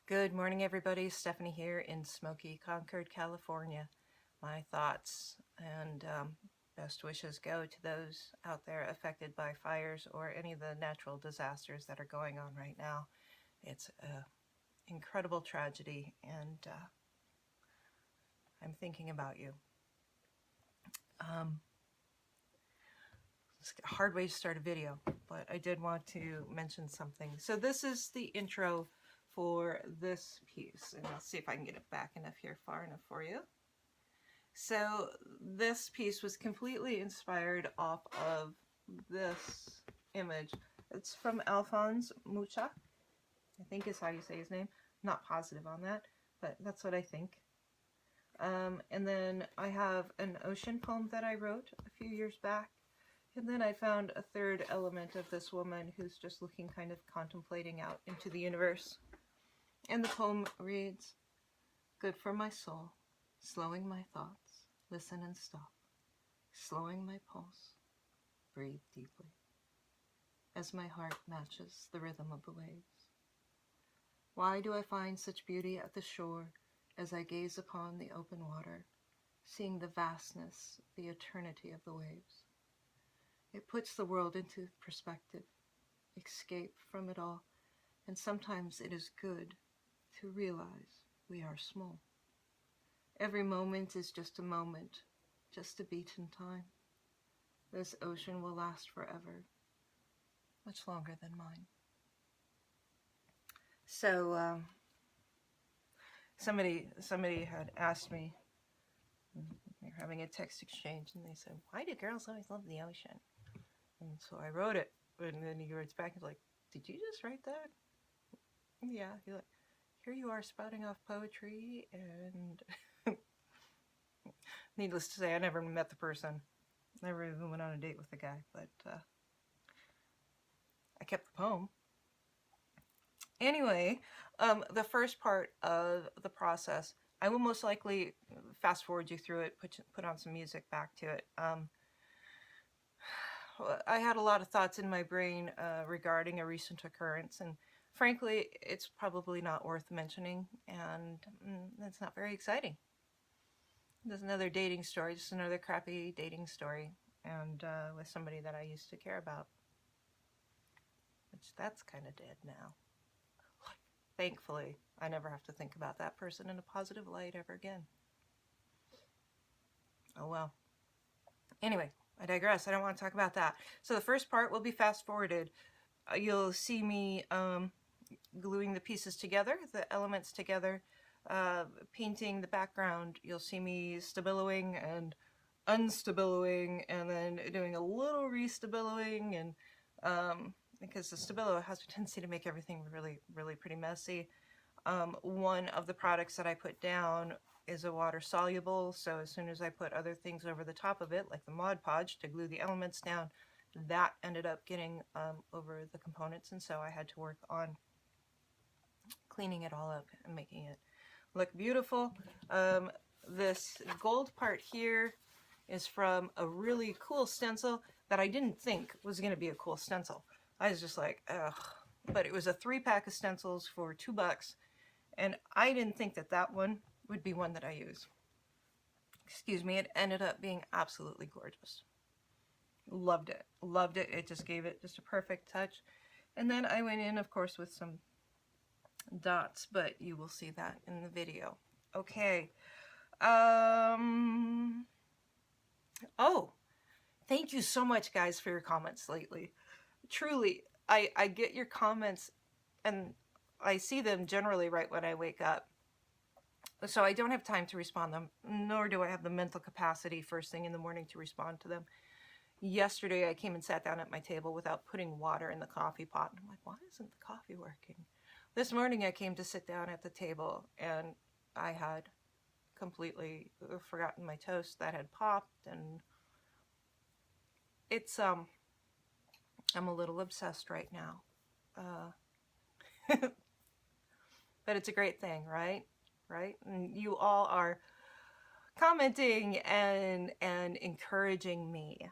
Good morning, everybody. Stephanie here in smoky Concord, California. My thoughts and best wishes go to those out there affected by fires or any of the natural disasters that are going on right now. It's an incredible tragedy, and I'm thinking about you. It's a hard way to start a video, but I did want to mention something. So this is the intro for this piece, and I'll see if I can get it back enough here, far enough for you. So this piece was completely inspired off of this image. It's from Alfonse Mucha, I think is how you say his name. Not positive on that, but that's what I think. And then I have an ocean poem that I wrote a few years back. And then I found a third element of this woman who's just looking, kind of contemplating out into the universe. And the poem reads, "Good for my soul, slowing my thoughts, listen and stop, slowing my pulse, breathe deeply, as my heart matches the rhythm of the waves. Why do I find such beauty at the shore as I gaze upon the open water, seeing the vastness, the eternity of the waves? It puts the world into perspective, escape from it all, and sometimes it is good to realize we are small. Every moment is just a moment, just a beat in time. This ocean will last forever, much longer than mine." So somebody had asked me, we were having a text exchange, and they said, "Why do girls always love the ocean?" And so I wrote it, and then he writes back, he's like, "Did you just write that?" Yeah. He's like, "Here you are spouting off poetry," and needless to say, I never met the person. Never even went on a date with the guy, but I kept the poem. Anyway, the first part of the process, I will most likely fast forward you through it, put on some music back to it. I had a lot of thoughts in my brain regarding a recent occurrence, and frankly, it's probably not worth mentioning, and it's not very exciting. There's another dating story, just another crappy dating story, and with somebody that I used to care about, which that's kind of dead now. Thankfully, I never have to think about that person in a positive light ever again. Oh well. Anyway, I digress. I don't want to talk about that. So the first part will be fast forwarded. You'll see me gluing the pieces together, the elements together, painting the background. You'll see me stabiloing and unstabiloing, and then doing a little restabiloing, and because the Stabilo has a tendency to make everything really pretty messy. One of the products that I put down is a water soluble, so as soon as I put other things over the top of it, like the Mod Podge to glue the elements down, that ended up getting over the components, and so I had to work on cleaning it all up and making it look beautiful. This gold part here is from a really cool stencil that I didn't think was going to be a cool stencil. I was just like, ugh. But it was a 3-pack of stencils for $2, and I didn't think that that one would be one that I use. Excuse me, it ended up being absolutely gorgeous. Loved it. Loved it. It just gave it just a perfect touch. And then I went in, of course, with some dots, but you will see that in the video. Okay. Oh, thank you so much, guys, for your comments lately. Truly, I get your comments, and I see them generally right when I wake up. So I don't have time to respond to them, nor do I have the mental capacity first thing in the morning to respond to them. Yesterday, I came and sat down at my table without putting water in the coffee pot. And I'm like, why isn't the coffee working? This morning, I came to sit down at the table, and I had completely forgotten my toast that had popped, and it's, I'm a little obsessed right now. But it's a great thing, right? Right? And you all are commenting and encouraging me.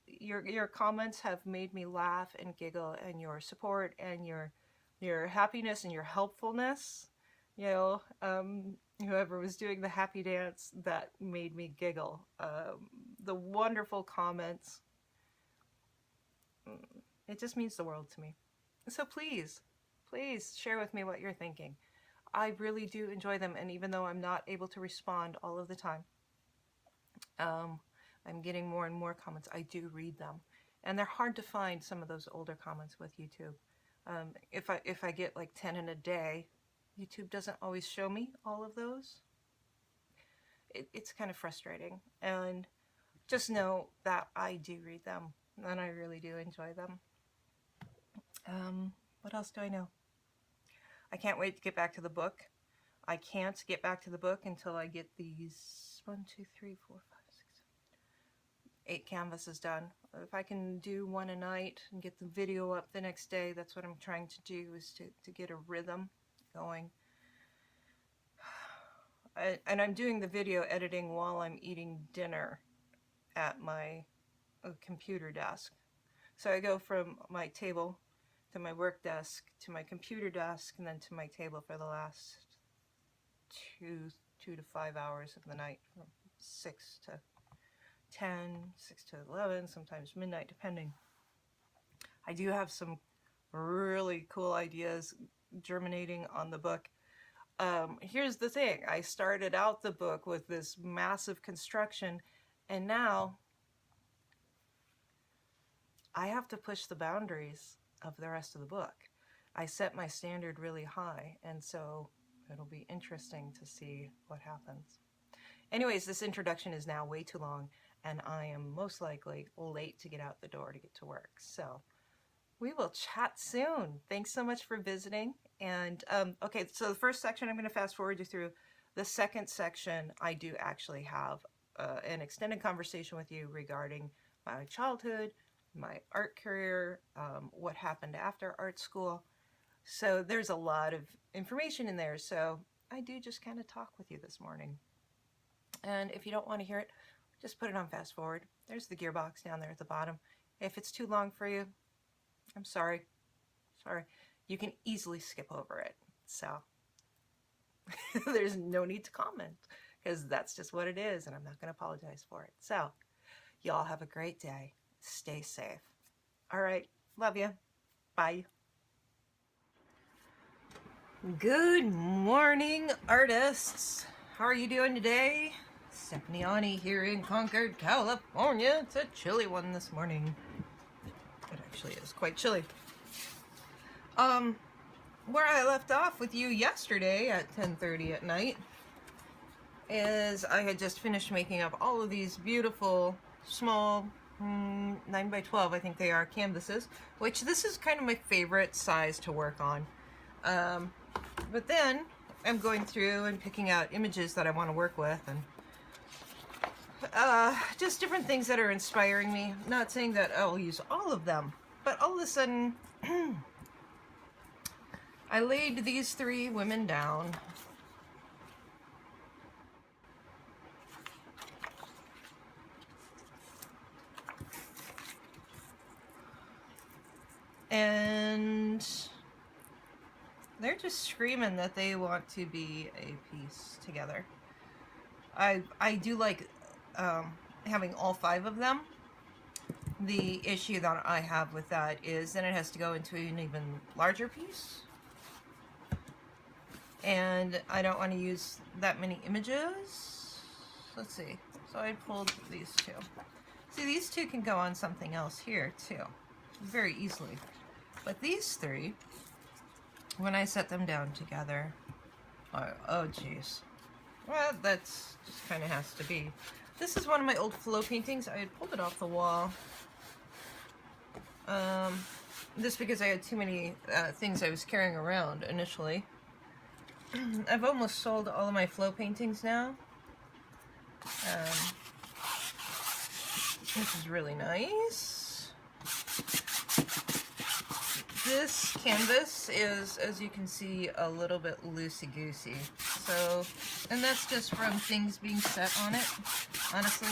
Your comments have made me laugh and giggle, and your support and your happiness and your helpfulness You know, whoever was doing the happy dance, that made me giggle. The wonderful comments, it just means the world to me. So please, please share with me what you're thinking. I really do enjoy them, and even though I'm not able to respond all of the time, I'm getting more and more comments. I do read them, and they're hard to find, some of those older comments with YouTube. If I get like 10 in a day, YouTube doesn't always show me all of those. It's kind of frustrating, and just know that I do read them, and I really do enjoy them. What else do I know? I can't wait to get back to the book. I can't get back to the book until I get these 1, 2, 3, 4, 5, 6, 8 canvases done. If I can do one a night and get the video up the next day, that's what I'm trying to do, is to get a rhythm going. And I'm doing the video editing while I'm eating dinner at my computer desk. So I go from my table to my work desk to my computer desk and then to my table for the last 2 to 5 hours of the night, from 6 to 10, 6 to 11, sometimes midnight, depending. I do have some really cool ideas germinating on the book. Here's the thing. I started out the book with this massive construction, and now I have to push the boundaries of the rest of the book. I set my standard really high, and so it'll be interesting to see what happens. Anyways, this introduction is now way too long, and I am most likely late to get out the door to get to work. So we will chat soon. Thanks so much for visiting. And okay, so the first section I'm going to fast forward you through. The second section, I do actually have an extended conversation with you regarding my childhood, my art career, what happened after art school. So there's a lot of information in there. So I do just kind of talk with you this morning. And if you don't want to hear it, just put it on fast forward. There's the gearbox down there at the bottom. If it's too long for you, I'm sorry. Sorry. You can easily skip over it. So there's no need to comment, because that's just what it is, and I'm not going to apologize for it. So y'all have a great day. Stay safe. All right. Love you. Bye. Good morning, artists. How are you doing today? Stephanieaunedesign here in Concord, California. It's a chilly one this morning. It actually is quite chilly. Where I left off with you yesterday at 10:30 at night is I had just finished making up all of these beautiful small 9 by 12, I think they are, canvases, which this is kind of my favorite size to work on. But then I'm going through and picking out images that I want to work with, and just different things that are inspiring me. Not saying that I'll use all of them, but all of a sudden I laid these 3 women down. And they're just screaming that they want to be a piece together. I do like having all 5 of them. The issue that I have with that is then it has to go into an even larger piece. And I don't want to use that many images. Let's see. So I pulled these 2. See, these 2 can go on something else here too, very easily. But these 3, when I set them down together, oh geez. Well, that's just kind of has to be. This is one of my old flow paintings. I had pulled it off the wall. Just because I had too many things I was carrying around initially. I've almost sold all of my flow paintings now. This is really nice. This canvas is, as you can see, a little bit loosey-goosey. So, and that's just from things being set on it, honestly.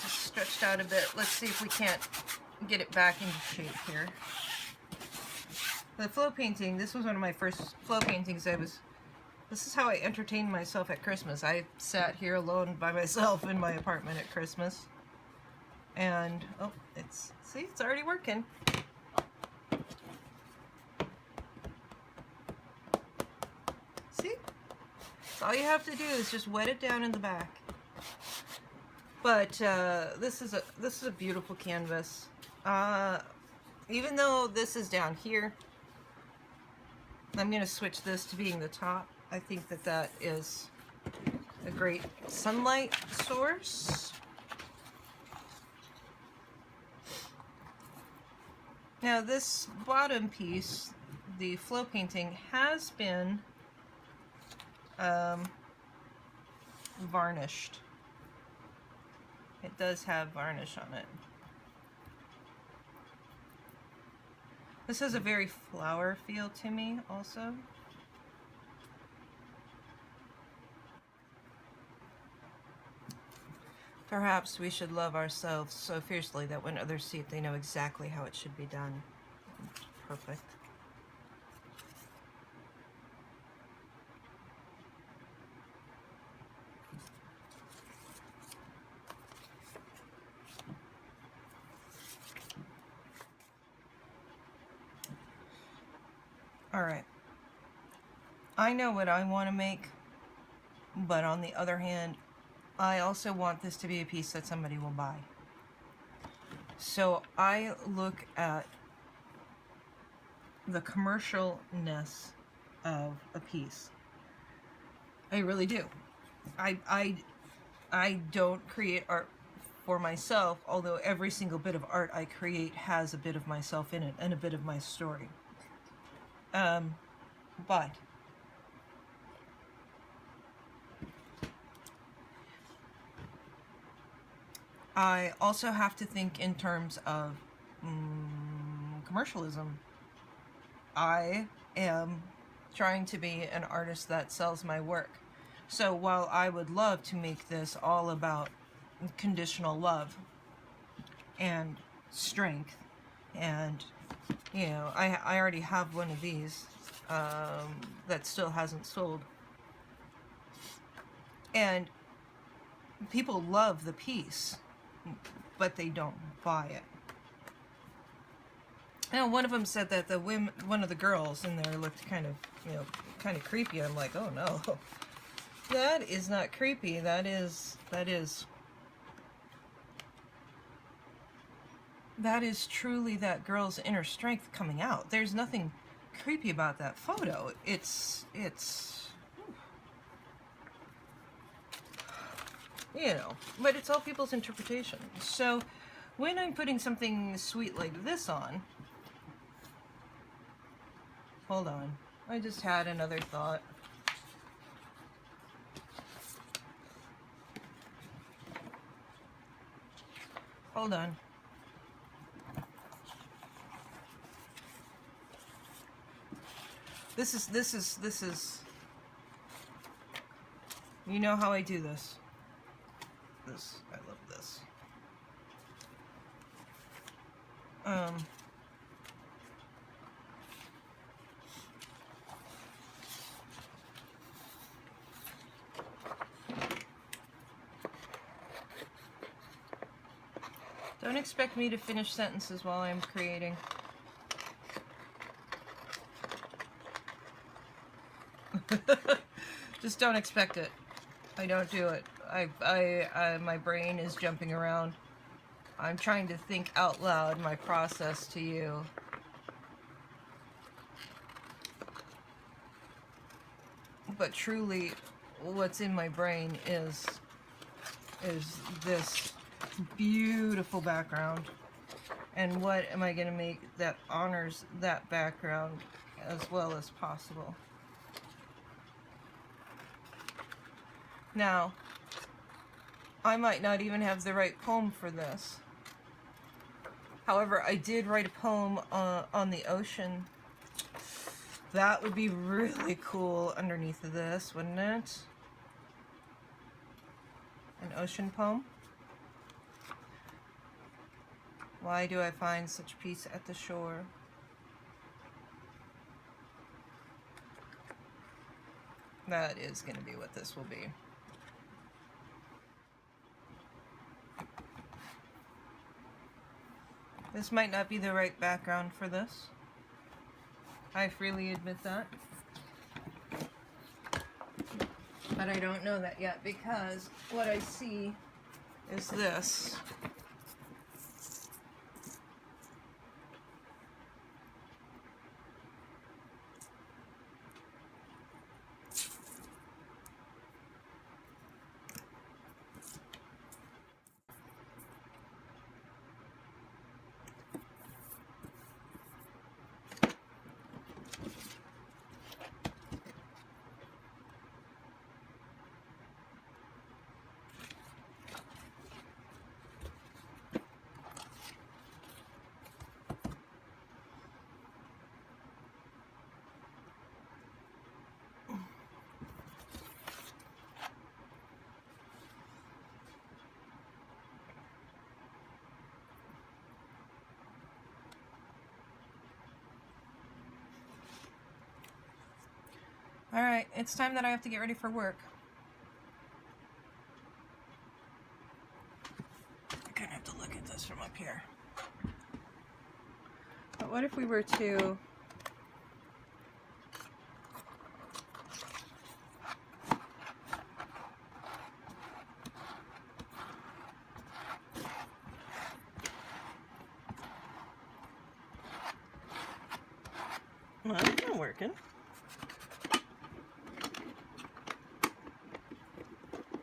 Just stretched out a bit. Let's see if we can't get it back into shape here. The flow painting, this was one of my first flow paintings. This is how I entertained myself at Christmas. I sat here alone by myself in my apartment at Christmas. And, oh, see, it's already working. See? So all you have to do is just wet it down in the back. But this is a beautiful canvas. Even though this is down here, I'm going to switch this to being the top. I think that that is a great sunlight source. Now this bottom piece, the flow painting, has been varnished. It does have varnish on it. This has a very flower feel to me also. Perhaps we should love ourselves so fiercely that when others see it, they know exactly how it should be done. Perfect. All right. I know what I want to make, but on the other hand, I also want this to be a piece that somebody will buy. So I look at the commercialness of a piece. I really do. I don't create art for myself, although every single bit of art I create has a bit of myself in it and a bit of my story. But I also have to think in terms of commercialism. I am trying to be an artist that sells my work. So while I would love to make this all about conditional love and strength, and you know, I already have one of these that still hasn't sold, and people love the piece, but they don't buy it. Now, one of them said that one of the girls in there looked kind of, you know, kind of creepy. I'm like, oh no, that is not creepy. That is truly that girl's inner strength coming out. There's nothing creepy about that photo. It's you know, but it's all people's interpretation. So when I'm putting something sweet like this on, hold on, I just had another thought. Hold on. This is, you know how I do this. I love this. Don't expect me to finish sentences while I'm creating. Just don't expect it. I don't do it. My brain is jumping around. I'm trying to think out loud my process to you. But truly, what's in my brain is this beautiful background. And what am I going to make that honors that background as well as possible? Now, I might not even have the right poem for this. However, I did write a poem on the ocean. That would be really cool underneath of this, wouldn't it? An ocean poem. Why do I find such peace at the shore? That is going to be what this will be. This might not be the right background for this. I freely admit that. But I don't know that yet because what I see is this. Alright, it's time that I have to get ready for work. I kind of have to look at this from up here. But what if we were to... Well, it's not working.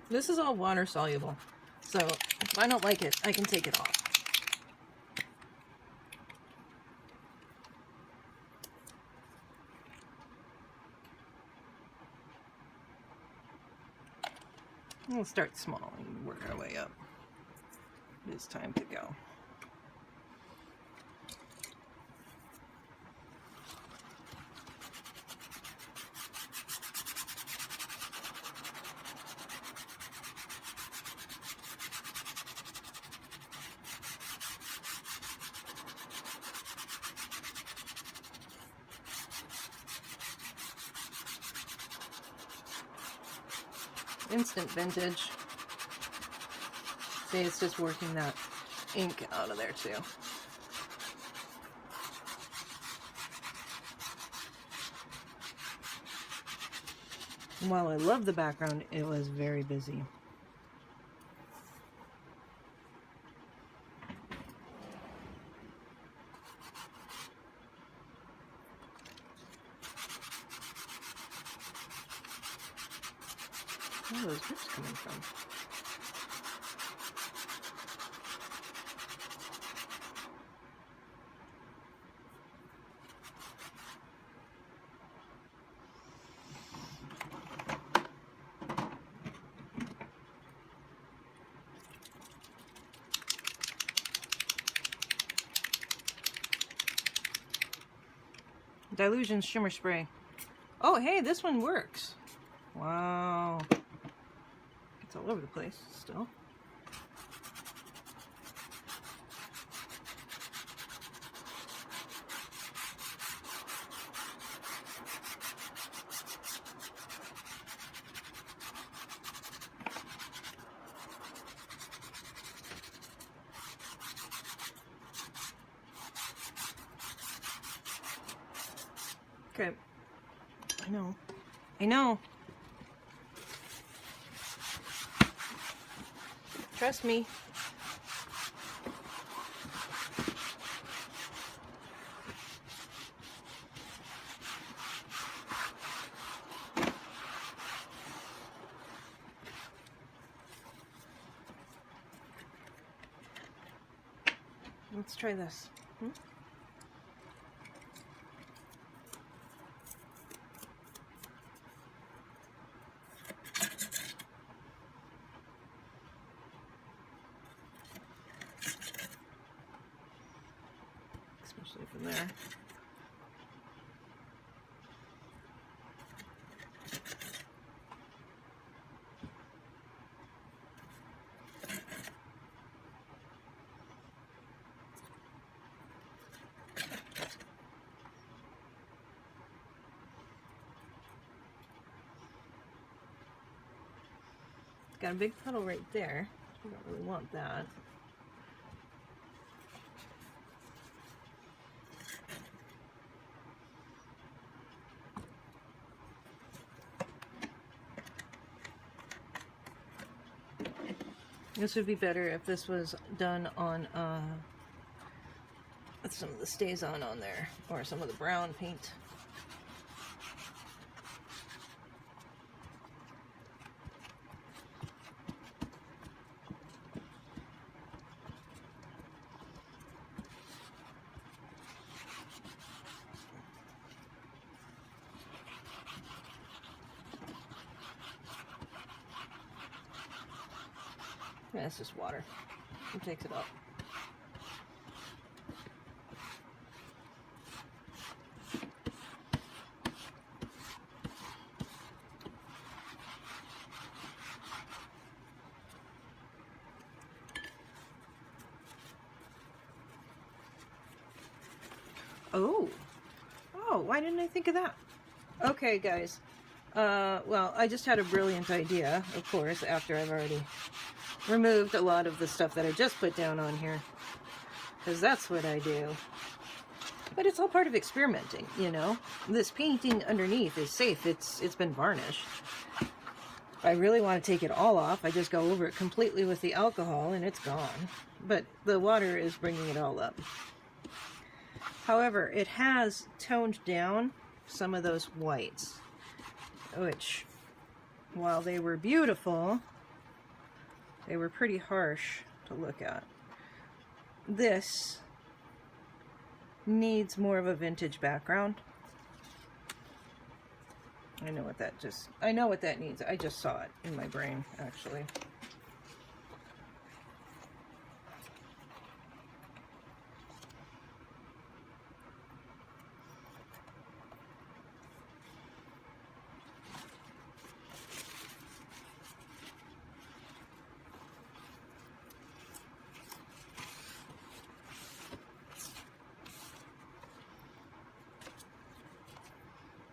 This is all water soluble, so if I don't like it, I can take it off. We'll start small and work our way up. It is time to go. Instant vintage. See, it's just working that ink out of there too. And while I love the background, it was very busy. Where are those drips coming from? Dilution shimmer spray. Oh, hey, this one works. Wow. It's all over the place still. Okay. I know. I know. Trust me. Let's try this. Especially from there. got a big puddle right there. I don't really want that. This would be better if this was done on with some of the StazOn on there, or some of the brown paint. Yeah, it's just water. It takes it up. Oh, why didn't I think of that? Okay, guys. Well, I just had a brilliant idea, of course, after I've already removed a lot of the stuff that I just put down on here, because that's what I do. But it's all part of experimenting, you know. This painting underneath is safe. It's been varnished. If I really want to take it all off, I just go over it completely with the alcohol and it's gone. But the water is bringing it all up. However, it has toned down some of those whites, which, while they were beautiful, they were pretty harsh to look at. This needs more of a vintage background. I know what that needs. I just saw it in my brain, actually.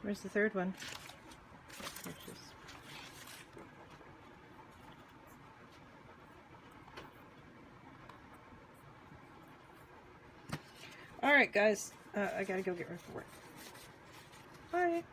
Where's the third one? All right, guys. I gotta go get ready for work. Bye.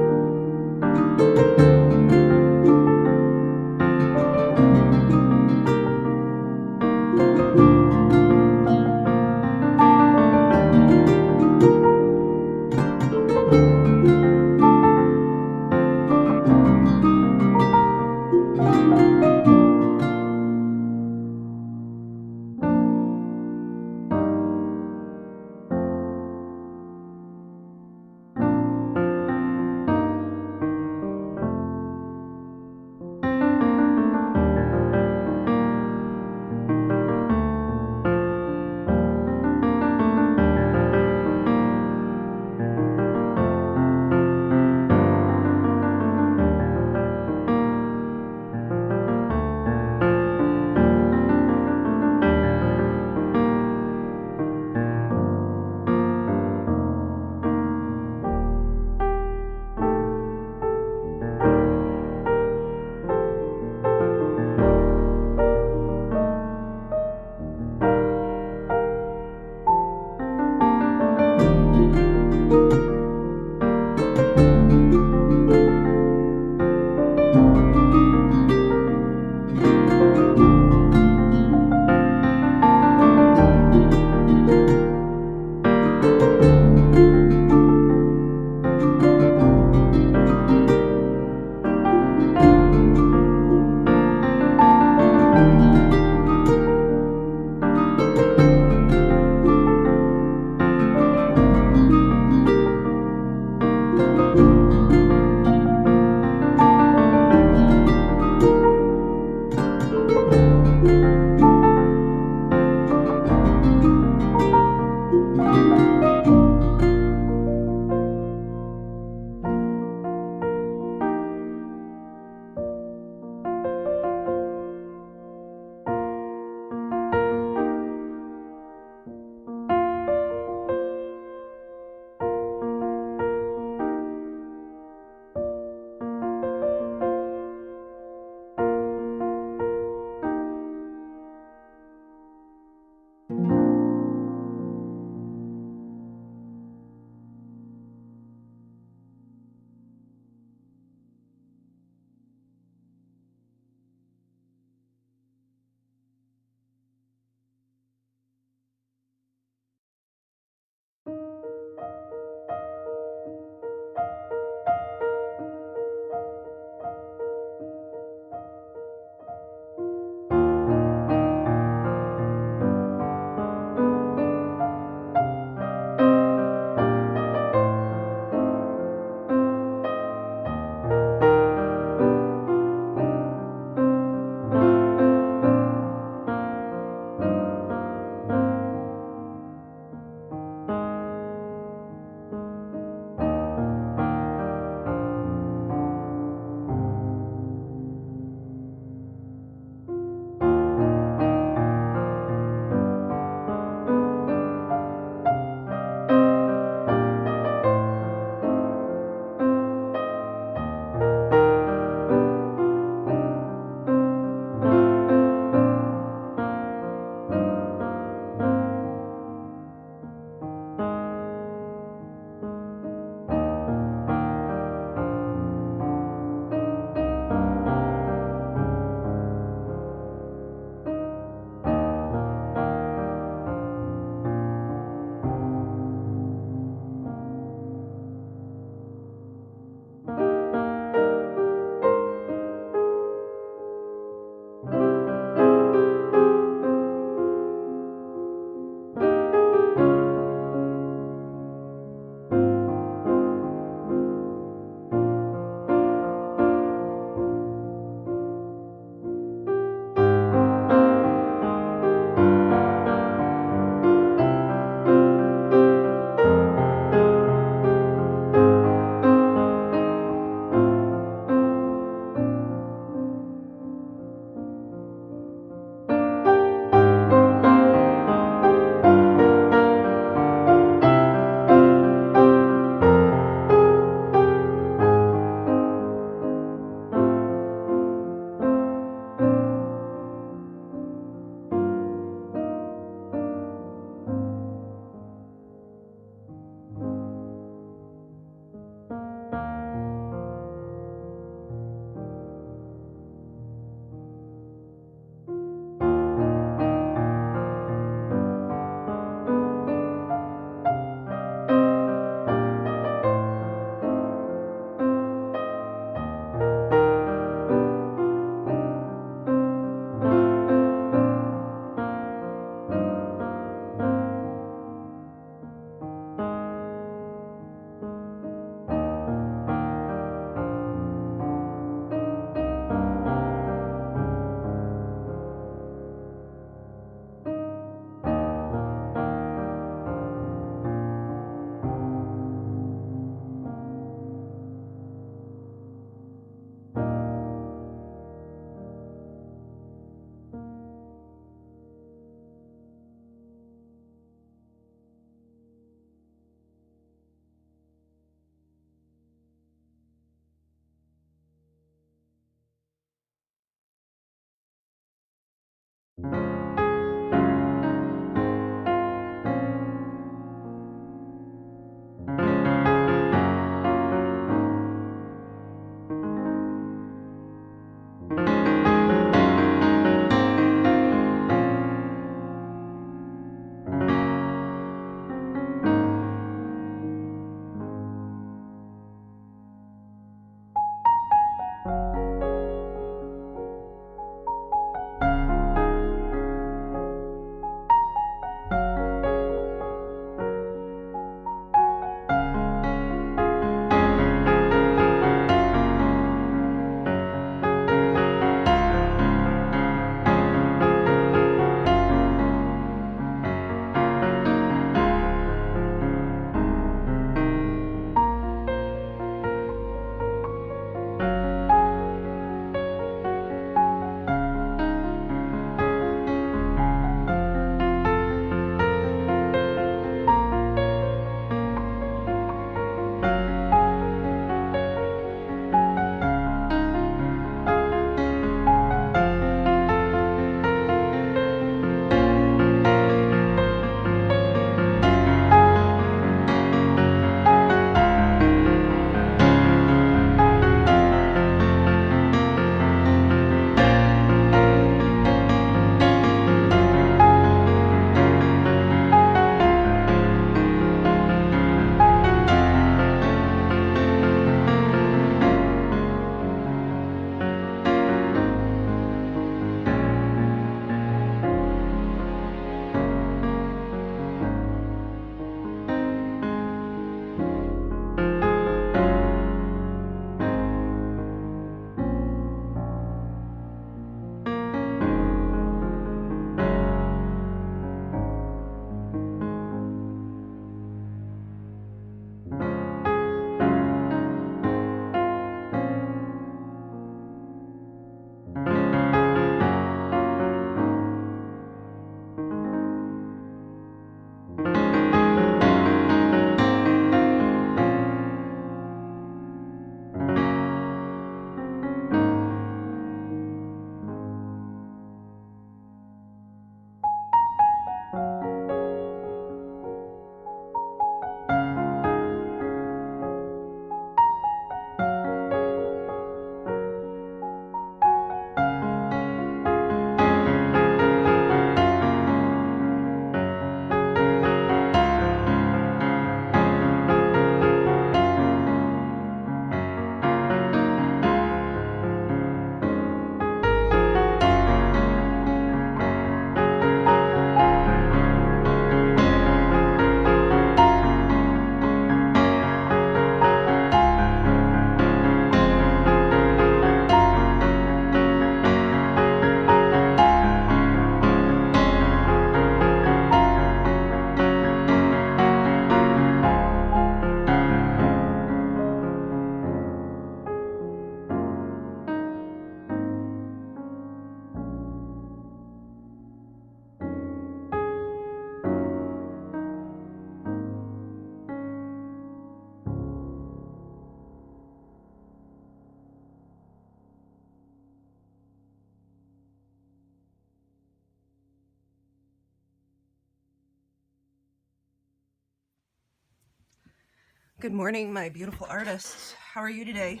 Good morning, my beautiful artists. How are you today?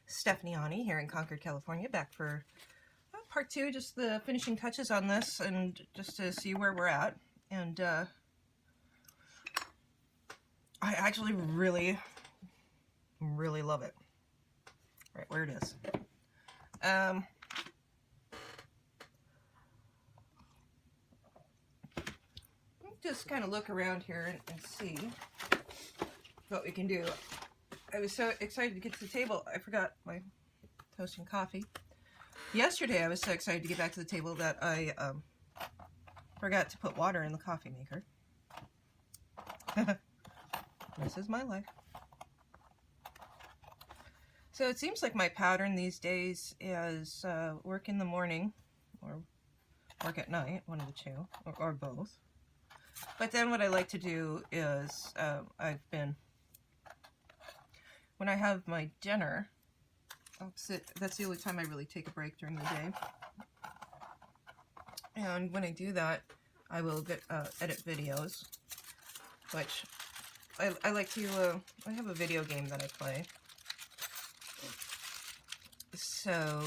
Stephanie Aune here in Concord, California, back for part two, just the finishing touches on this and just to see where we're at. And I actually really love it. Right where it is. Just kind of look around here and see what we can do. I was so excited to get to the table. I forgot my toast and coffee. Yesterday I was so excited to get back to the table that I forgot to put water in the coffee maker. This is my life. So it seems like my pattern these days is work in the morning or work at night, one of the two, or both. But then what I like to do is when I have my dinner, that's the only time I really take a break during the day, And when I do that, I will get edit videos, which I like to, I have a video game that I play. So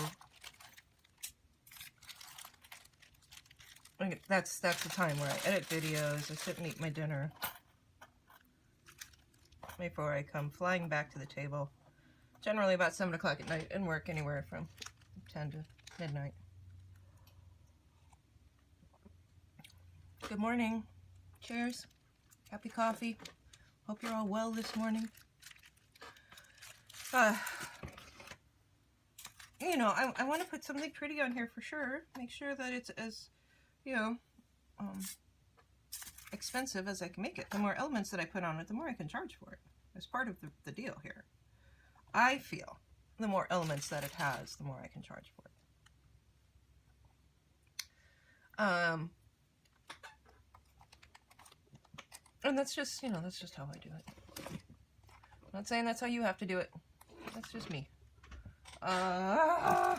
that's the time where I edit videos, I sit and eat my dinner before I come flying back to the table, generally about 7 o'clock at night, and work anywhere from 10 to midnight. Good morning. Cheers. Happy coffee. Hope you're all well this morning. You know, I want to put something pretty on here for sure. Make sure that it's as, you know, expensive as I can make it. The more elements that I put on it, the more I can charge for it. It's part of the deal here. I feel the more elements that it has, the more I can charge for it. And that's just, you know, that's just how I do it. I'm not saying that's how you have to do it. That's just me. I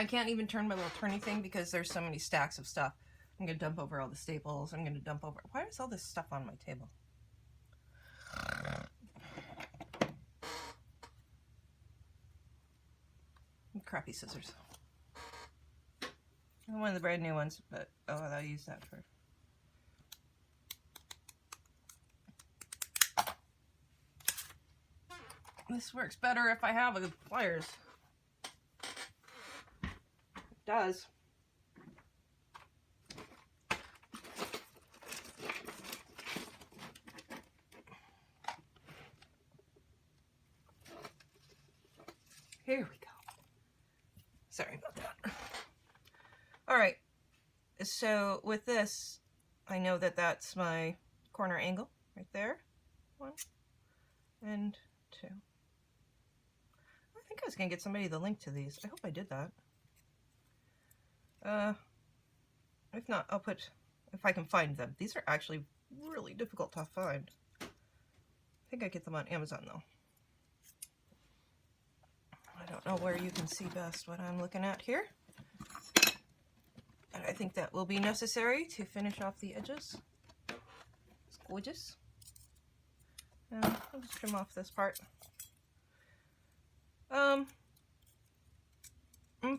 can't even turn my little turny thing because there's so many stacks of stuff. I'm going to dump over all the staples. I'm going to dump over... Why is all this stuff on my table? Crappy scissors. One of the brand new ones, but oh, I'll use that for... This works better if I have a pliers. It does. Here we go. Sorry about that. All right. So with this, I know that that's my corner angle right there. 1 and 2. I think I was going to get somebody the link to these. I hope I did that. If not, I'll put, if I can find them. These are actually really difficult to find. I think I get them on Amazon though. I don't know where you can see best what I'm looking at here. And I think that will be necessary to finish off the edges. It's gorgeous. And I'll just trim off this part.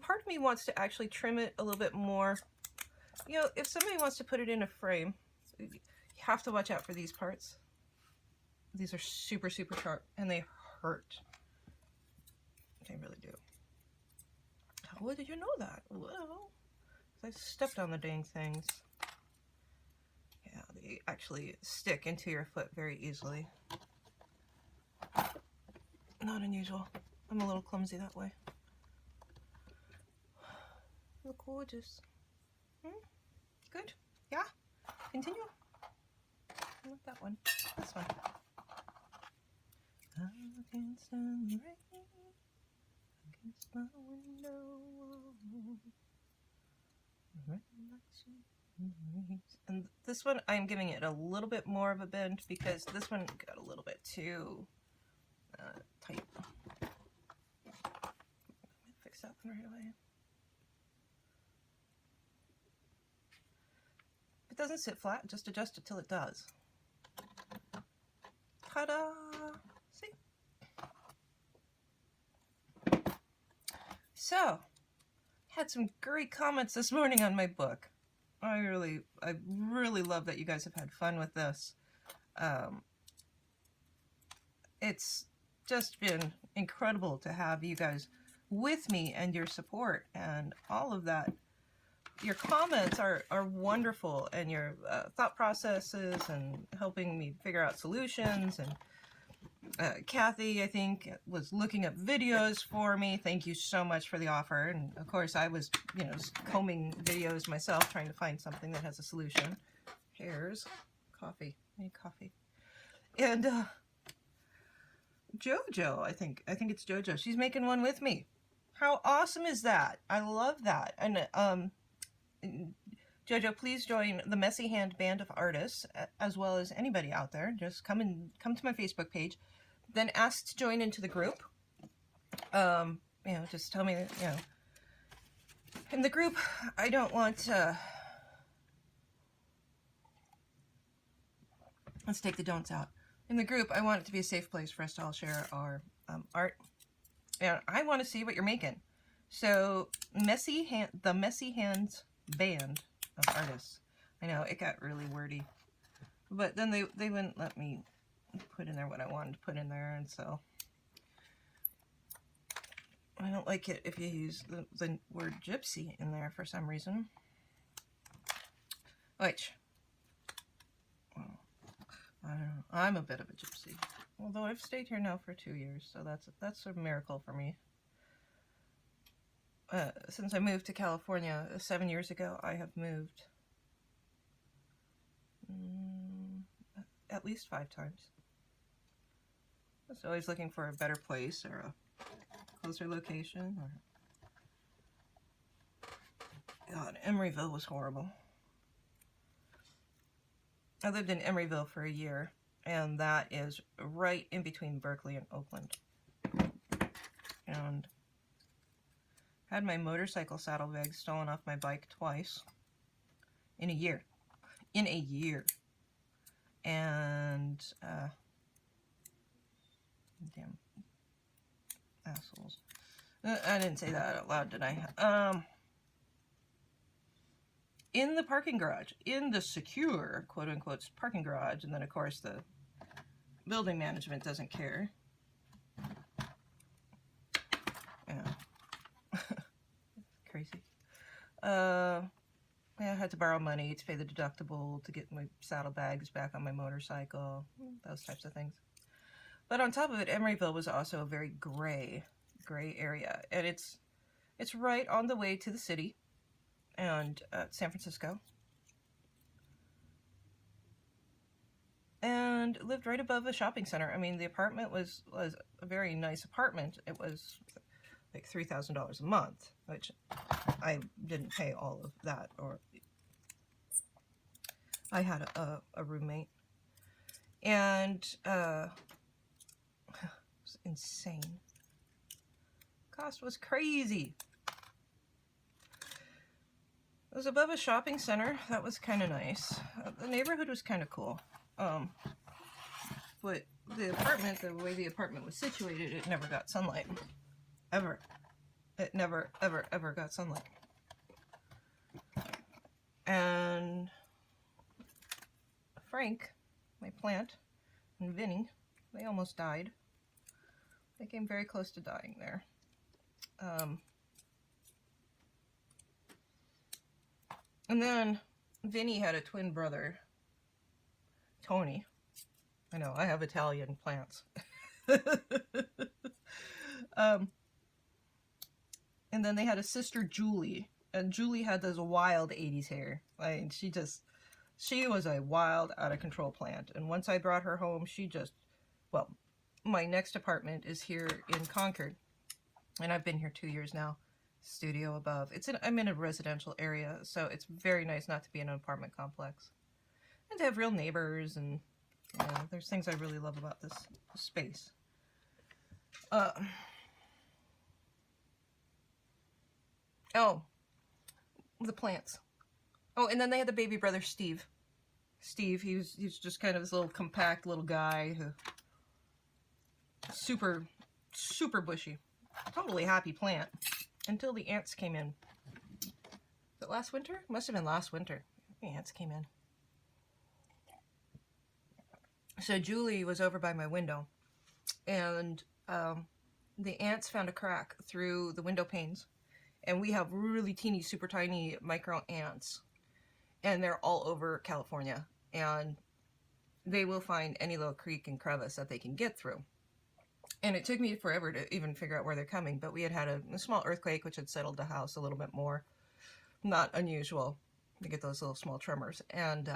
Part of me wants to actually trim it a little bit more. You know, if somebody wants to put it in a frame, you have to watch out for these parts. These are super, super sharp, and they hurt. They really do. How did you know that? Well, I stepped on the dang things. Yeah, they actually stick into your foot very easily. Not unusual. I'm a little clumsy that way. Look gorgeous. Good. Yeah. Continue. Not that one. This one. I can stand the rain against my window. And this one, I'm giving it a little bit more of a bend because this one got a little bit too tight. Fix that one right away. If it doesn't sit flat, just adjust it till it does. Ta-da! See? So, had some great comments this morning on my book. I really love that you guys have had fun with this. It's just been incredible to have you guys with me and your support and all of that. Your comments are wonderful, and your thought processes and helping me figure out solutions. And Kathy, I think, was looking up videos for me. Thank you so much for the offer. And of course, I was, you know, combing videos myself, trying to find something that has a solution. Hairs, coffee, I need coffee. And Jojo, I think it's Jojo. She's making one with me. How awesome is that? I love that. And Jojo, please join the Messy Hand Band of Artists, as well as anybody out there. Just come to my Facebook page, then ask to join into the group. You know, just tell me, you know, In the group, I don't want to... Let's take the don'ts out. In the group, I want it to be a safe place for us to all share our art. And I want to see what you're making. So, the Messy Hands Band of Artists. I know, it got really wordy. But then they wouldn't let me put in there what I wanted to put in there, and so... I don't like it if you use the word gypsy in there for some reason. Which... I don't know. I'm a bit of a gypsy. Although I've stayed here now for 2 years, so that's a miracle for me. Since I moved to California 7 years ago, I have moved at least 5 times. I was always looking for a better place or a closer location. God, Emeryville was horrible. I lived in Emeryville for a year, and that is right in between Berkeley and Oakland. And had my motorcycle saddlebag stolen off my bike twice in a year. In a year. And, damn assholes. I didn't say that out loud, did I? In the parking garage, in the secure, quote-unquote, parking garage, and then, of course, the building management doesn't care. Yeah. Crazy. Yeah, I had to borrow money to pay the deductible, to get my saddlebags back on my motorcycle, those types of things. But on top of it, Emeryville was also a very gray area, and it's right on the way to the city. And San Francisco, and lived right above a shopping center. I mean, the apartment was a very nice apartment. It was like $3,000 a month, which I didn't pay all of that, or I had a roommate, and it was insane. Cost was crazy. It was above a shopping center. That was kind of nice. The neighborhood was kind of cool. But the apartment, the way the apartment was situated, it never got sunlight. Ever. It never, ever, ever got sunlight. And Frank, my plant, and Vinny, they almost died. They came very close to dying there. And then Vinny had a twin brother, Tony. I know, I have Italian plants. And then they had a sister, Julie. And Julie had this wild 80s hair. Like, she was a wild, out of control plant. And once I brought her home, well, my next apartment is here in Concord. And I've been here 2 years now. Studio above. I'm in a residential area, so it's very nice not to be in an apartment complex. And to have real neighbors, and there's things I really love about this space. Oh, the plants. Oh, and then they had the baby brother, Steve. Steve, he's just kind of this little compact little guy who super bushy. Totally happy plant. Until the ants came in. Was it last winter? Must have been last winter. The ants came in. So Julie was over by my window, and the ants found a crack through the window panes, and we have really teeny, super tiny micro ants, and they're all over California, and they will find any little creek and crevice that they can get through. And it took me forever to even figure out where they're coming, but we had a small earthquake which had settled the house a little bit more. Not unusual to get those little small tremors. And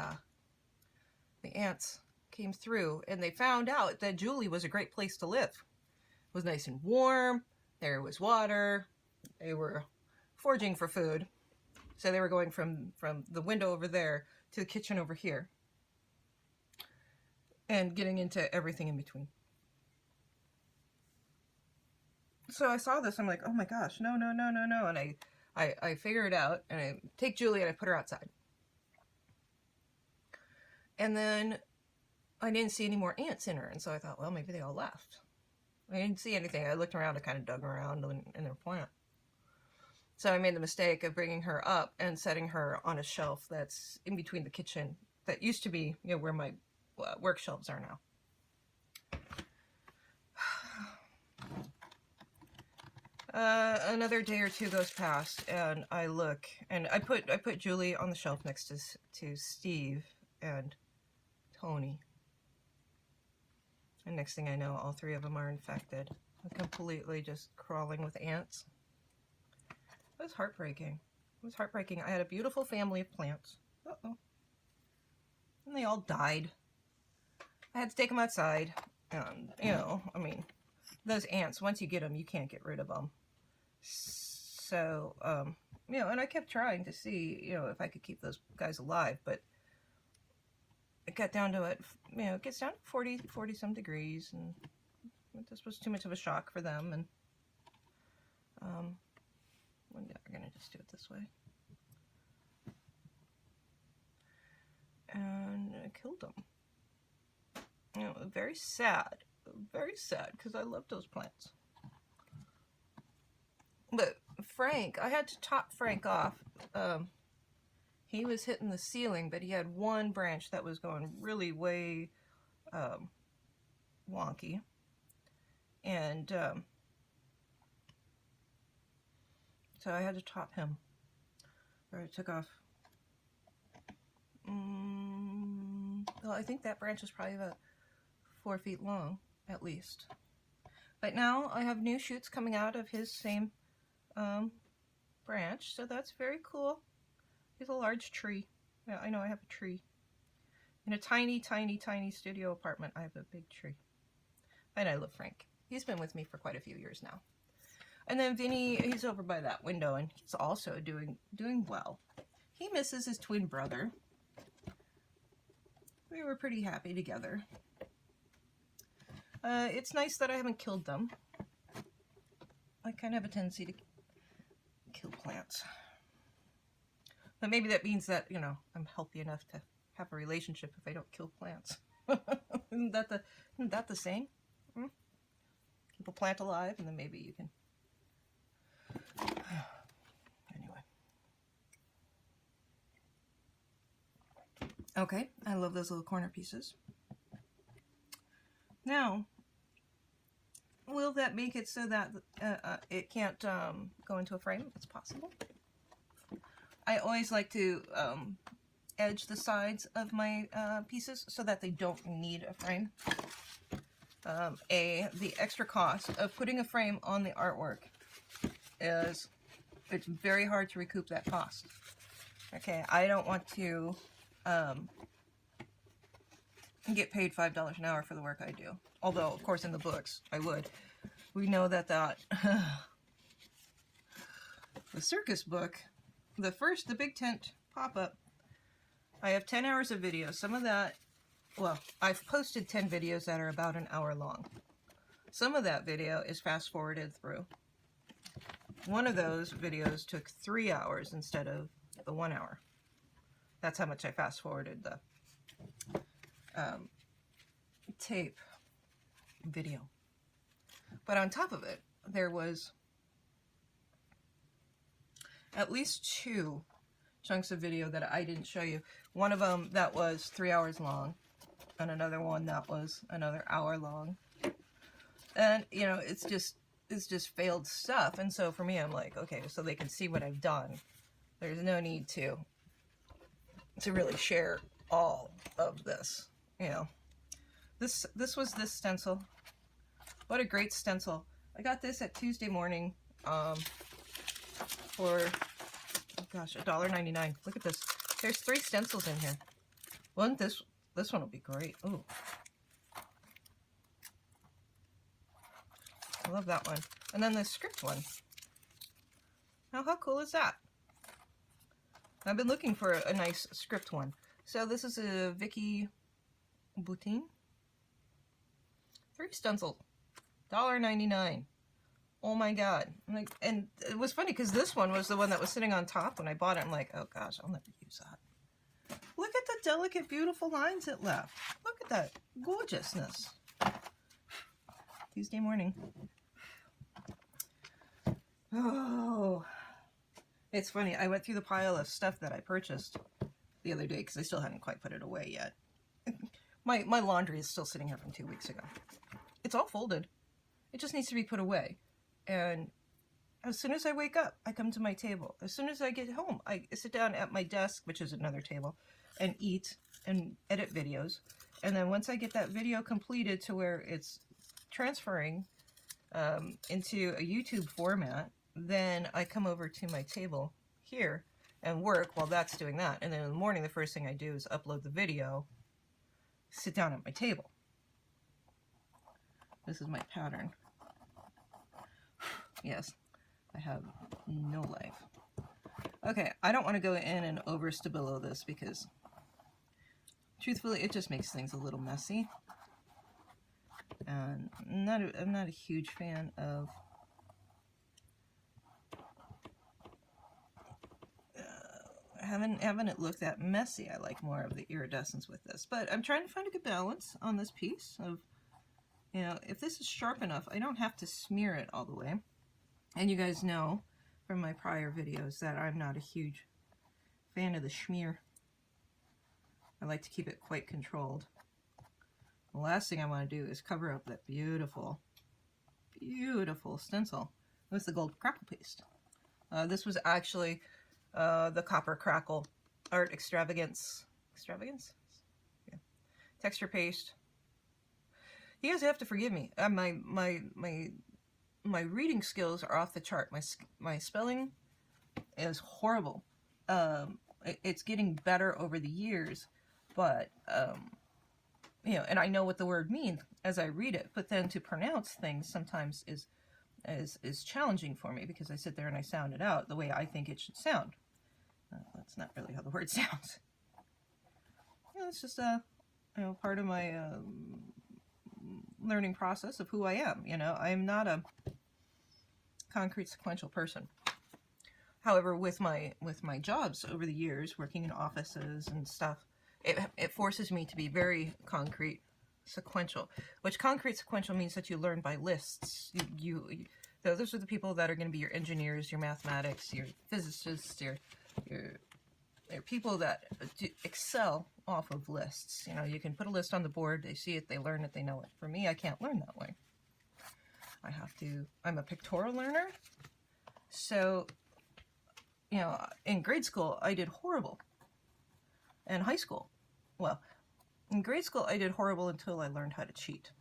the ants came through, and they found out that Julie was a great place to live. It was nice and warm, there was water, they were foraging for food. So they were going from the window over there to the kitchen over here, and getting into everything in between. So I saw this, I'm like, oh my gosh, no. And I figure it out, and I take Julie and I put her outside. And then I didn't see any more ants in her, and so I thought, well, maybe they all left. I didn't see anything. I looked around, I kind of dug around in their plant. So I made the mistake of bringing her up and setting her on a shelf that's in between the kitchen that used to be, you know, where my work shelves are now. Another day or two goes past, and I look, and I put Julie on the shelf next to Steve and Tony. And next thing I know, all three of them are infected. I'm completely just crawling with ants. It was heartbreaking. It was heartbreaking. I had a beautiful family of plants. Uh-oh. And they all died. I had to take them outside. And, you know, I mean, those ants, once you get them, you can't get rid of them. So, you know, and I kept trying to see, you know, if I could keep those guys alive, but it got down to it, you know, it gets down to 40 some degrees, and this was too much of a shock for them, and one day we're gonna just do it this way. And I killed them. You know, very sad, because I love those plants. But Frank, I had to top Frank off. He was hitting the ceiling, but he had one branch that was going really way wonky. And so I had to top him. I took off. Well, I think that branch is probably about 4 feet long, at least. But now I have new shoots coming out of his same branch, so that's very cool. He's a large tree. Yeah, I know I have a tree. In a tiny, tiny, tiny studio apartment, I have a big tree. And I love Frank. He's been with me for quite a few years now. And then Vinny, he's over by that window, and he's also doing well. He misses his twin brother. We were pretty happy together. It's nice that I haven't killed them. I kind of have a tendency to kill plants. But maybe that means that, you know, I'm healthy enough to have a relationship if I don't kill plants. Isn't that the saying? Keep a plant alive, and then maybe you can... Anyway. Okay, I love those little corner pieces. Now, will that make it so that it can't go into a frame? It's possible. I always like to edge the sides of my pieces so that they don't need a frame. The extra cost of putting a frame on the artwork is, it's very hard to recoup that cost. Okay, I don't want to get paid $5 an hour for the work I do. Although, of course, in the books, I would. We know that the circus book, the big tent pop-up, I have 10 hours of video. Some of that, well, I've posted 10 videos that are about an hour long. Some of that video is fast-forwarded through. One of those videos took 3 hours instead of the 1 hour. That's how much I fast-forwarded the tape video. But on top of it, there was at least 2 chunks of video that I didn't show you. One of them that was 3 hours long, and another one that was another hour long. And, you know, it's just failed stuff. And so for me, I'm like, okay, so they can see what I've done. There's no need to really share all of this, you know. This was this stencil. What a great stencil. I got this at Tuesday morning for, oh gosh, $1.99. Look at this. There's 3 stencils in here. This one will be great. Ooh. I love that one. And then the script one. Now, how cool is that? I've been looking for a nice script one. So this is a Vicky Boutin. 3 stencils. $1.99. Oh my God. Like, and it was funny because this one was the one that was sitting on top when I bought it. I'm like, oh gosh, I'll never use that. Look at the delicate, beautiful lines it left. Look at that gorgeousness. Tuesday morning. Oh, it's funny. I went through the pile of stuff that I purchased the other day because I still hadn't quite put it away yet. My laundry is still sitting here from 2 weeks ago. It's all folded. It just needs to be put away. And as soon as I wake up, I come to my table. As soon as I get home, I sit down at my desk, which is another table, and eat and edit videos. And then once I get that video completed to where it's transferring into a YouTube format, then I come over to my table here and work while that's doing that. And then in the morning, the first thing I do is upload the video, sit down at my table. This is my pattern. Yes, I have no life. Okay, I don't want to go in and over Stabilo this because truthfully it just makes things a little messy. And I'm not a huge fan of having it look that messy. I like more of the iridescence with this. But I'm trying to find a good balance on this piece of, you know, if this is sharp enough, I don't have to smear it all the way. And you guys know from my prior videos that I'm not a huge fan of the schmear. I like to keep it quite controlled. The last thing I want to do is cover up that beautiful, beautiful stencil with the gold crackle paste. This was actually the Copper Crackle Art Extravagance. Extravagance? Yeah. Texture paste. You guys have to forgive me. My reading skills are off the chart. My spelling is horrible. It's getting better over the years, but you know, and I know what the word means as I read it, but then to pronounce things sometimes is challenging for me because I sit there and I sound it out the way I think it should sound. That's not really how the word sounds. You know, it's just you know, part of my learning process of who I am. You know, I'm not a concrete sequential person. However, with my jobs over the years, working in offices and stuff, it forces me to be very concrete sequential. Which concrete sequential means that you learn by lists. Those are the people that are going to be your engineers, your mathematics, your physicists, your people that excel off of lists. You know, you can put a list on the board, they see it, they learn it, they know it. For me, I can't learn that way. I'm a pictorial learner. So, you know, in grade school, I did horrible. In high school, well, in grade school, I did horrible until I learned how to cheat.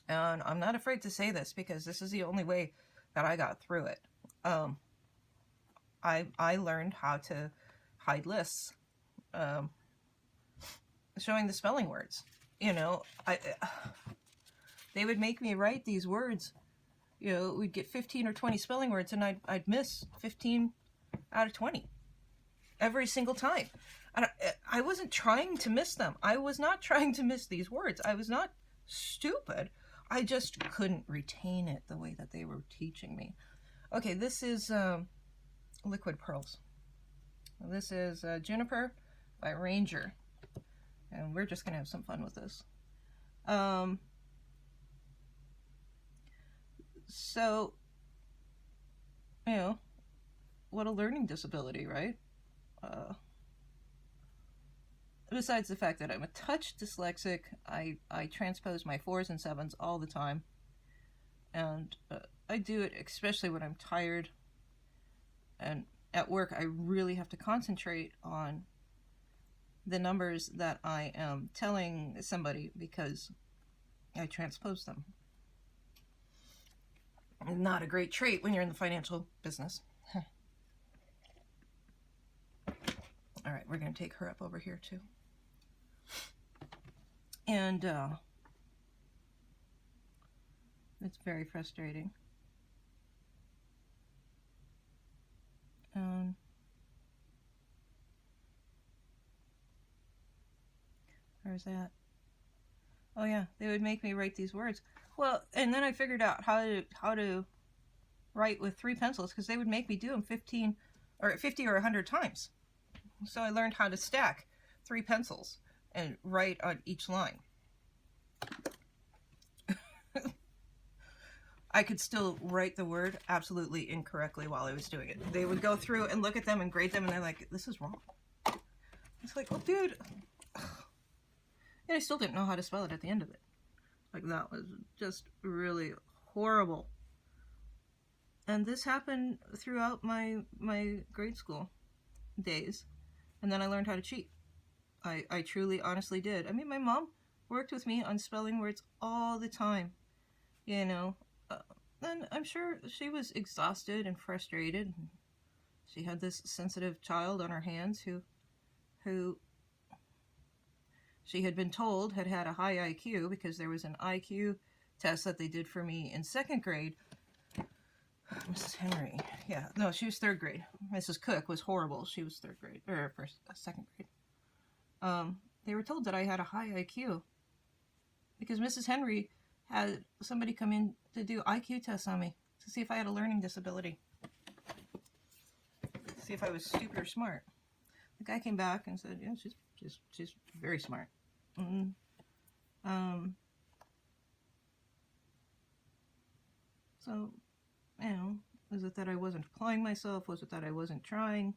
And I'm not afraid to say this because this is the only way that I got through it. I learned how to hide lists, showing the spelling words. You know, they would make me write these words. You know, we'd get 15 or 20 spelling words, and I'd miss 15 out of 20 every single time. And I wasn't trying to miss them. I was not trying to miss these words. I was not stupid. I just couldn't retain it the way that they were teaching me. Okay, this is Liquid Pearls. This is Juniper by Ranger. And we're just going to have some fun with this. So, you know, what a learning disability, right? Besides the fact that I'm a touch dyslexic, I transpose my 4s and 7s all the time. And I do it especially when I'm tired. And at work, I really have to concentrate on the numbers that I am telling somebody because I transpose them. Not a great trait when you're in the financial business. All right, we're going to take her up over here too. And it's very frustrating. Where's that? Oh yeah, they would make me write these words. Well, and then I figured out how to write with 3 pencils because they would make me do them 50 or 100 times. So I learned how to stack 3 pencils and write on each line. I could still write the word absolutely incorrectly while I was doing it. They would go through and look at them and grade them, and they're like, this is wrong. It's like, well, dude. And I still didn't know how to spell it at the end of it. Like, that was just really horrible. And this happened throughout my grade school days. And then I learned how to cheat. I truly, honestly did. I mean, my mom worked with me on spelling words all the time, you know. And I'm sure she was exhausted and frustrated. She had this sensitive child on her hands who she had been told had a high IQ because there was an IQ test that they did for me in 2nd grade. Mrs. Henry, yeah, no, she was 3rd grade. Mrs. Cook was horrible. She was 3rd grade, or 2nd grade. They were told that I had a high IQ because Mrs. Henry had somebody come in to do IQ tests on me to see if I had a learning disability. See if I was stupid or smart. The guy came back and said, yeah, she's very smart. So, you know, was it that I wasn't applying myself? Was it that I wasn't trying?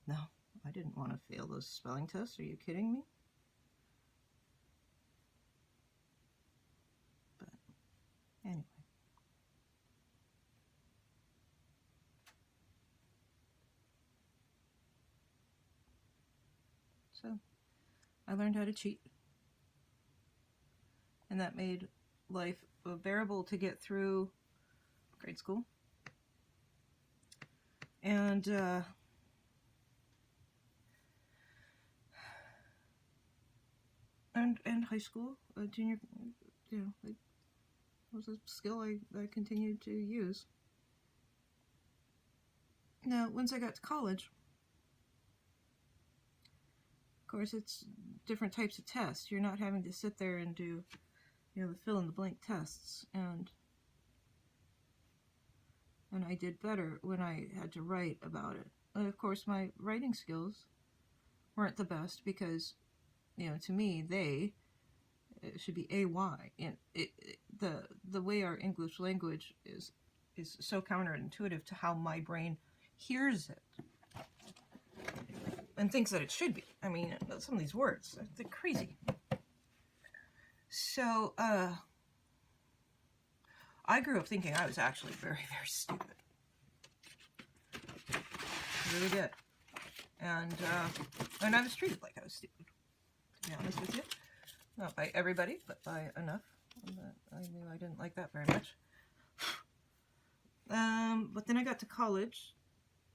No, I didn't want to fail those spelling tests. Are you kidding me? But anyway. So, I learned how to cheat. And that made life bearable to get through grade school. And high school, junior, you know, it was a skill I continued to use. Now, once I got to college, of course, it's different types of tests. You're not having to sit there and do, you know, the fill-in-the-blank tests, and I did better when I had to write about it. And of course, my writing skills weren't the best because, you know, to me, it should be AY. And the way our English language is so counterintuitive to how my brain hears it and thinks that it should be. I mean, some of these words, they're crazy. So, I grew up thinking I was actually very, very stupid. Really did. And I was treated like I was stupid, to be honest with you. Not by everybody, but by enough. I knew I didn't like that very much. But then I got to college,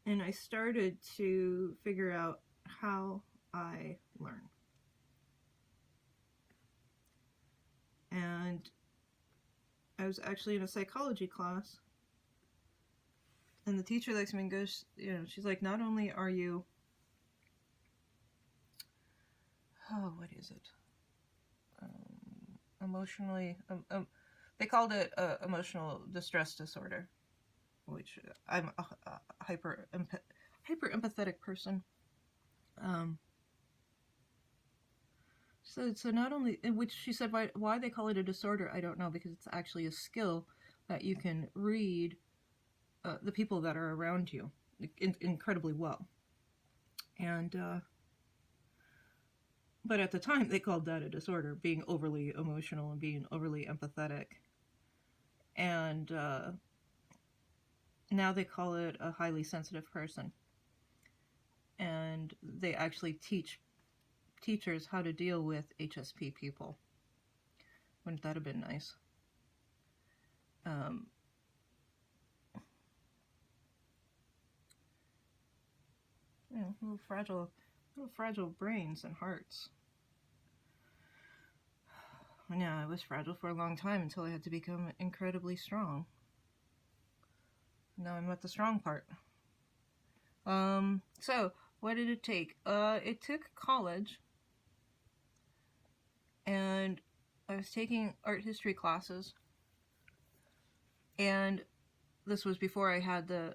and I started to figure out how I learn. And I was actually in a psychology class, and the teacher looks at me and goes, you know, she's like, not only are you, what is it? Emotionally, they called it emotional distress disorder, which I'm a hyper empathetic person. So not only, which she said, why they call it a disorder, I don't know, because it's actually a skill that you can read the people that are around you incredibly well. And, but at the time they called that a disorder, being overly emotional and being overly empathetic. And now they call it a highly sensitive person. And they actually teach teachers how to deal with HSP people. Wouldn't that have been nice? You know, little fragile brains and hearts. Yeah, I was fragile for a long time until I had to become incredibly strong. Now I'm at the strong part. So what did it take? It took college, and I was taking art history classes, and this was before I had the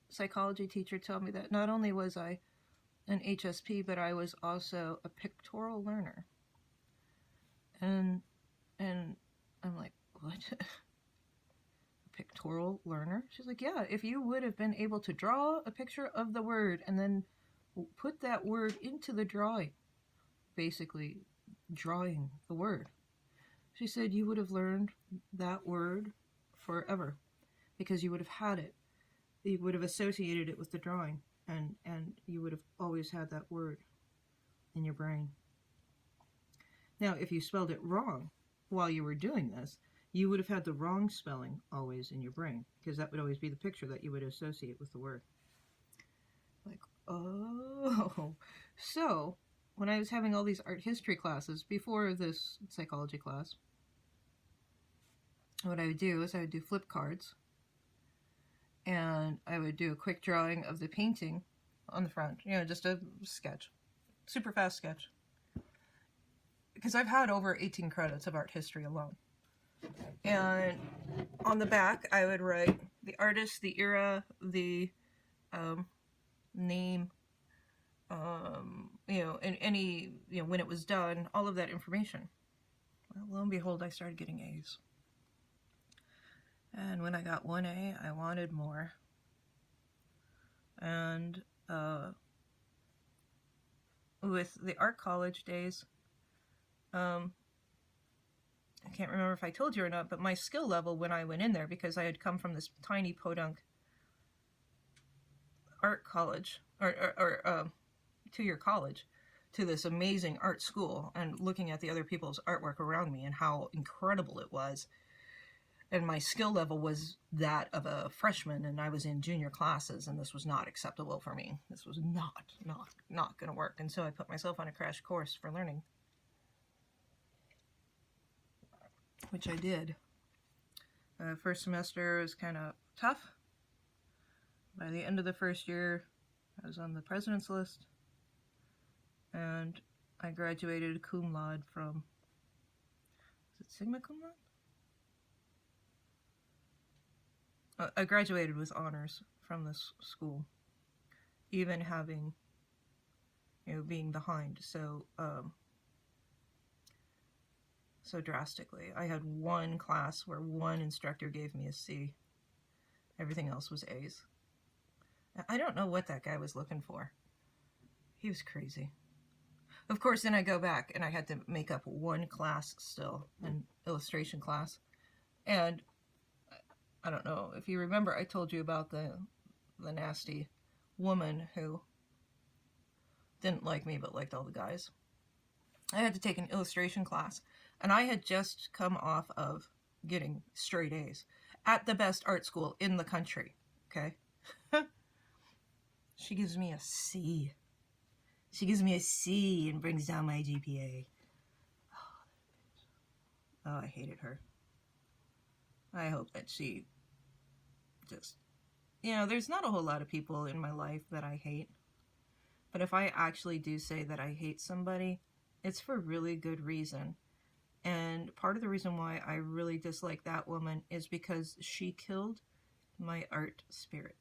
psychology teacher tell me that not only was I an HSP, but I was also a pictorial learner. And I'm like, what? A pictorial learner? She's like, yeah, if you would have been able to draw a picture of the word and then put that word into the drawing, basically drawing the word. She said you would have learned that word forever because you would have had it. You would have associated it with the drawing, and you would have always had that word in your brain. Now, if you spelled it wrong while you were doing this, you would have had the wrong spelling always in your brain, because that would always be the picture that you would associate with the word. Like, oh. So, when I was having all these art history classes before this psychology class, what I would do is I would do flip cards, and I would do a quick drawing of the painting on the front, you know, just a sketch, super fast sketch. Because I've had over 18 credits of art history alone. And on the back, I would write the artist, the era, the name, you know, and any, you know, when it was done, all of that information. Well, lo and behold, I started getting A's. And when I got 1A, I wanted more. And with the art college days, I can't remember if I told you or not, but my skill level when I went in there, because I had come from this tiny podunk art college, or 2-year college, to this amazing art school, and looking at the other people's artwork around me and how incredible it was. And my skill level was that of a freshman, and I was in junior classes, and this was not acceptable for me. This was not going to work. And so I put myself on a crash course for learning, which I did. First semester was kind of tough. By the end of the first year, I was on the president's list, and I graduated cum laude from, is it Sigma cum laude? I graduated with honors from this school, even having, you know, being behind so drastically. I had one class where one instructor gave me a C. Everything else was A's. I don't know what that guy was looking for. He was crazy. Of course, then I go back and I had to make up one class still, an illustration class. And I don't know if you remember, I told you about the nasty woman who didn't like me but liked all the guys. I had to take an illustration class, and I had just come off of getting straight A's at the best art school in the country, okay? She gives me a C. She gives me a C and brings down my GPA. Oh, I hated her. I hope that she just, you know, there's not a whole lot of people in my life that I hate. But if I actually do say that I hate somebody, it's for really good reason. And part of the reason why I really dislike that woman is because she killed my art spirit.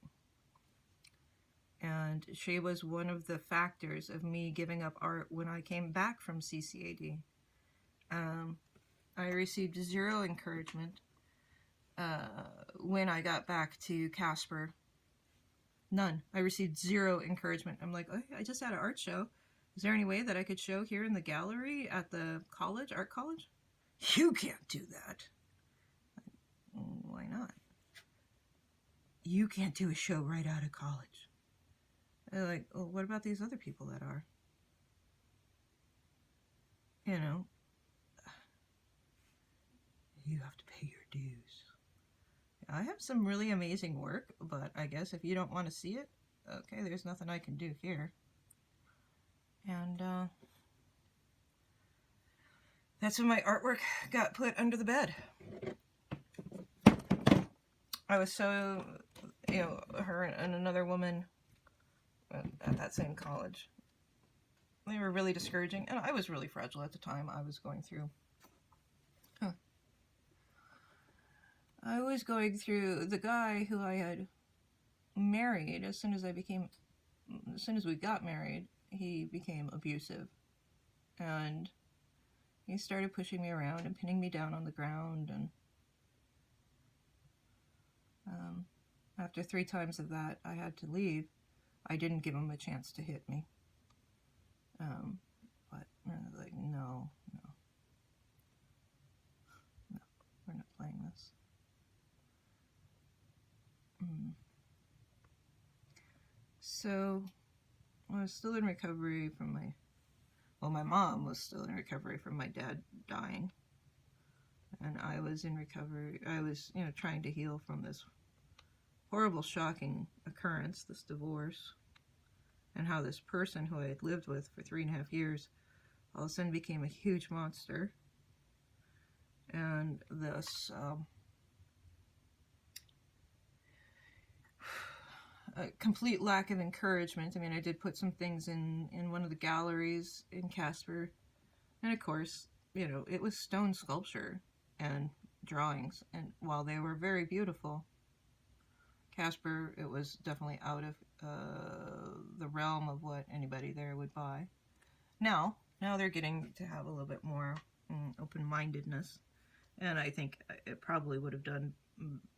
And she was one of the factors of me giving up art when I came back from CCAD. I received zero encouragement when I got back to Casper. None. I received zero encouragement. I'm like, oh, I just had an art show. Is there any way that I could show here in the gallery at the college, art college? You can't do that. Why not? You can't do a show right out of college. They're like, oh, what about these other people that are? You know, you have to pay your dues. I have some really amazing work, but I guess if you don't want to see it, okay, there's nothing I can do here. And that's when my artwork got put under the bed. I was so, you know, her and another woman at that same college, they were really discouraging, and I was really fragile at the time. I was going through I was going through the guy who I had married. As soon as we got married, he became abusive. And he started pushing me around and pinning me down on the ground. And after 3 times of that, I had to leave. I didn't give him a chance to hit me. But like, no, we're not playing this. So I was still in recovery from my mom was still in recovery from my dad dying. And I was in recovery. I was, trying to heal from this horrible, shocking occurrence, this divorce, and how this person who I had lived with for 3.5 years all of a sudden became a huge monster. And this a complete lack of encouragement. I mean, I did put some things in one of the galleries in Casper, and of course, it was stone sculpture and drawings, and while they were very beautiful, Casper, it was definitely out of the realm of what anybody there would buy. Now they're getting to have a little bit more open-mindedness, and I think it probably would have done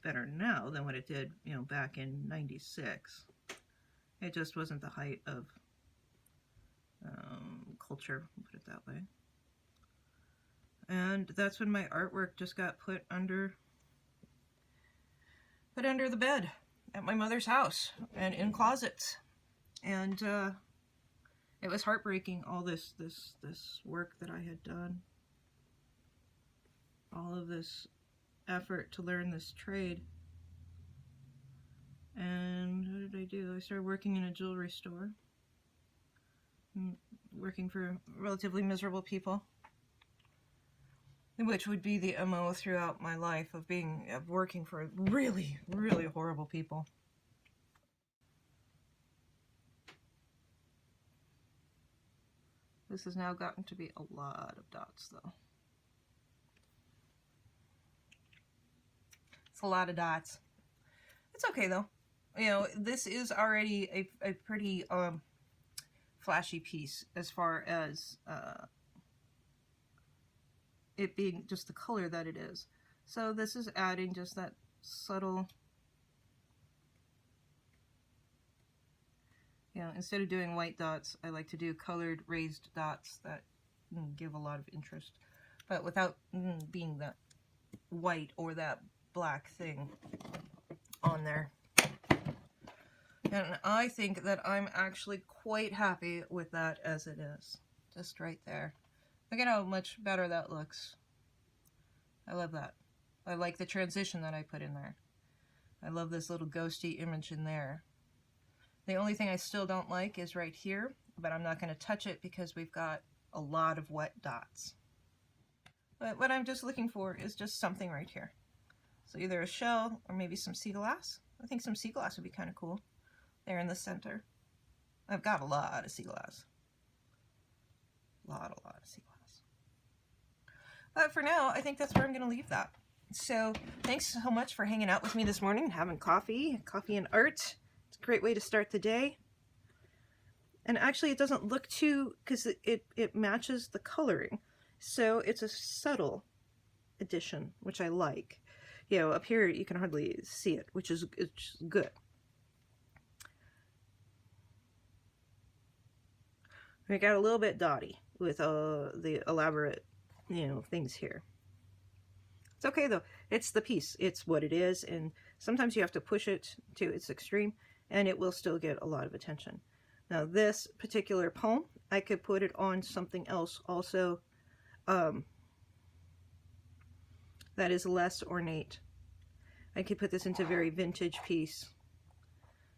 better now than what it did, back in '96. It just wasn't the height of culture, put it that way. And that's when my artwork just got put under the bed at my mother's house and in closets. And it was heartbreaking, all this work that I had done. All of this effort to learn this trade. And what did I do? I started working in a jewelry store, working for relatively miserable people, which would be the MO throughout my life, of working for really, really horrible people. This has now gotten to be a lot of dots, though. It's a lot of dots. It's okay, though. This is already a pretty flashy piece as far as it being just the color that it is. So this is adding just that subtle, instead of doing white dots, I like to do colored raised dots that give a lot of interest, but without being that white or that black thing on there. And I think that I'm actually quite happy with that as it is. Just right there. Look at how much better that looks. I love that. I like the transition that I put in there. I love this little ghosty image in there. The only thing I still don't like is right here, but I'm not going to touch it because we've got a lot of wet dots. But what I'm just looking for is just something right here. So either a shell or maybe some sea glass. I think some sea glass would be kind of cool there in the center. I've got a lot of sea glass. A lot of sea glass. But for now, I think that's where I'm going to leave that. So thanks so much for hanging out with me this morning, having coffee and art. It's a great way to start the day. And actually it doesn't look too, because it matches the coloring. So it's a subtle addition, which I like. Up here you can hardly see it, which is good. I got a little bit dotty with the elaborate, things here. It's okay though. It's the piece. It's what it is, and sometimes you have to push it to its extreme, and it will still get a lot of attention. Now this particular poem, I could put it on something else also that is less ornate. I could put this into a very vintage piece.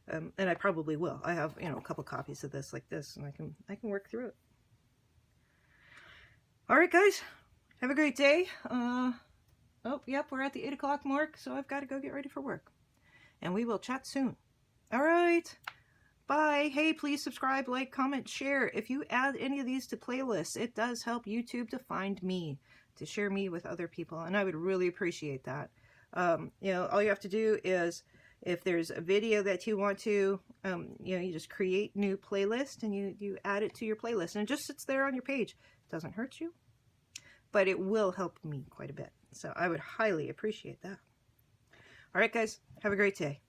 And I probably will. I have, a couple copies of this like this, and I can work through it. All right, guys, have a great day. Oh, yep, we're at the 8 o'clock mark, so I've got to go get ready for work. And we will chat soon. All right, bye. Hey, please subscribe, like, comment, share. If you add any of these to playlists, it does help YouTube to find me, to share me with other people, and I would really appreciate that. You know, all you have to do is, if there's a video that you want to, you know, you just create new playlist and you add it to your playlist, and it just sits there on your page. It doesn't hurt you, but it will help me quite a bit. So I would highly appreciate that. All right, guys, have a great day.